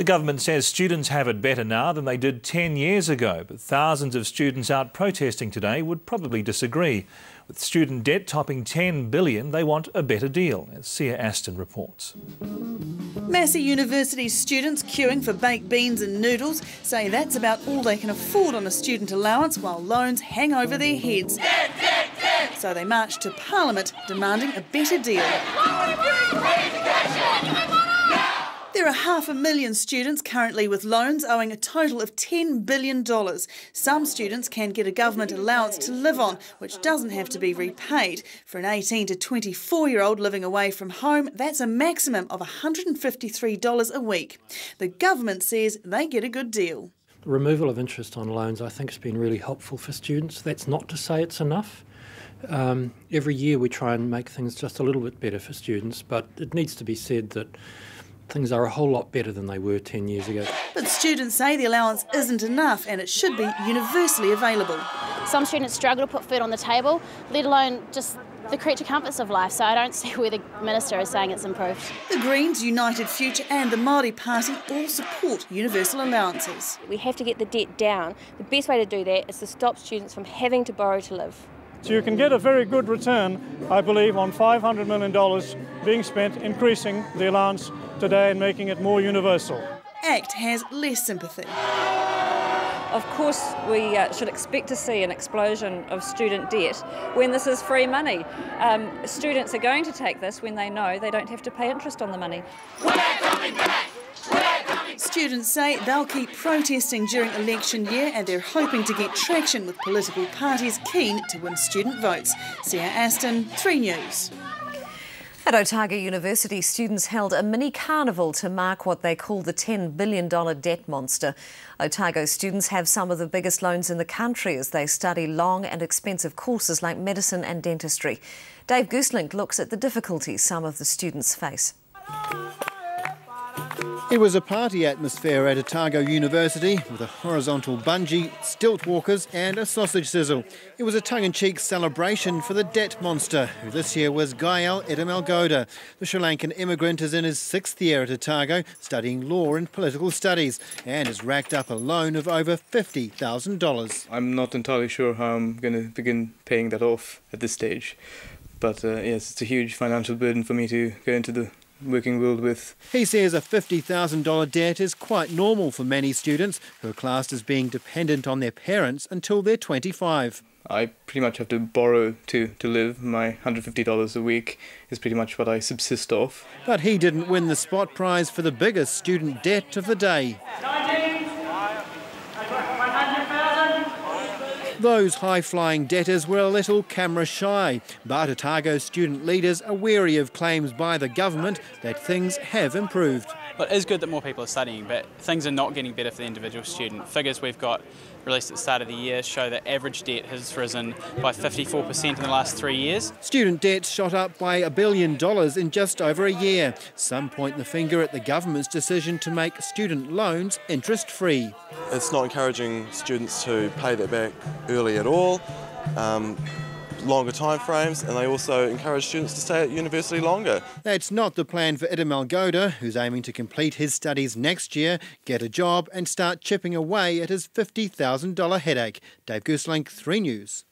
The government says students have it better now than they did 10 years ago, but thousands of students out protesting today would probably disagree. With student debt topping $10 billion, they want a better deal, as Sia Aston reports. Massey University students queuing for baked beans and noodles say that's about all they can afford on a student allowance while loans hang over their heads. So they march to Parliament demanding a better deal. There are 500,000 students currently with loans owing a total of $10 billion. Some students can get a government allowance to live on, which doesn't have to be repaid. For an 18 to 24-year-old living away from home, that's a maximum of $153 a week. The government says they get a good deal. The removal of interest on loans, I think, has been really helpful for students. That's not to say it's enough. Every year we try and make things just a little bit better for students, but it needs to be said that things are a whole lot better than they were 10 years ago. But students say the allowance isn't enough and it should be universally available. Some students struggle to put food on the table, let alone just the creature comforts of life, so I don't see where the Minister is saying it's improved. The Greens, United Future and the Māori Party all support universal allowances. We have to get the debt down. The best way to do that is to stop students from having to borrow to live. So you can get a very good return, I believe, on $500 million being spent increasing the allowance today and making it more universal. ACT has less sympathy. Of course, we should expect to see an explosion of student debt when this is free money. Students are going to take this when they know they don't have to pay interest on the money. We're coming back! Students say they'll keep protesting during election year and they're hoping to get traction with political parties keen to win student votes. Sia Aston, 3 News. At Otago University, students held a mini carnival to mark what they call the $10 billion debt monster. Otago students have some of the biggest loans in the country as they study long and expensive courses like medicine and dentistry. Dave Gooselink looks at the difficulties some of the students face. It was a party atmosphere at Otago University with a horizontal bungee, stilt walkers and a sausage sizzle. It was a tongue-in-cheek celebration for the debt monster, who this year was Gael Edamalgoda. The Sri Lankan immigrant is in his 6th year at Otago, studying law and political studies, and has racked up a loan of over $50,000. I'm not entirely sure how I'm going to begin paying that off at this stage. But yes, it's a huge financial burden for me to go into the working world with. He says a $50,000 debt is quite normal for many students who are classed as being dependent on their parents until they're 25. I pretty much have to borrow to live. My $150 a week is pretty much what I subsist off. But he didn't win the spot prize for the biggest student debt of the day. Those high-flying debtors were a little camera shy, but Otago student leaders are wary of claims by the government that things have improved. Well, it is good that more people are studying, but things are not getting better for the individual student. Figures we've got released at the start of the year show that average debt has risen by 54% in the last 3 years. Student debt shot up by $1 billion in just over a year. Some point the finger at the government's decision to make student loans interest-free. It's not encouraging students to pay that back early at all, longer time frames, and they also encourage students to stay at university longer. That's not the plan for Edamalgoda, who's aiming to complete his studies next year, get a job and start chipping away at his $50,000 headache. Dave Gooselink, 3 News.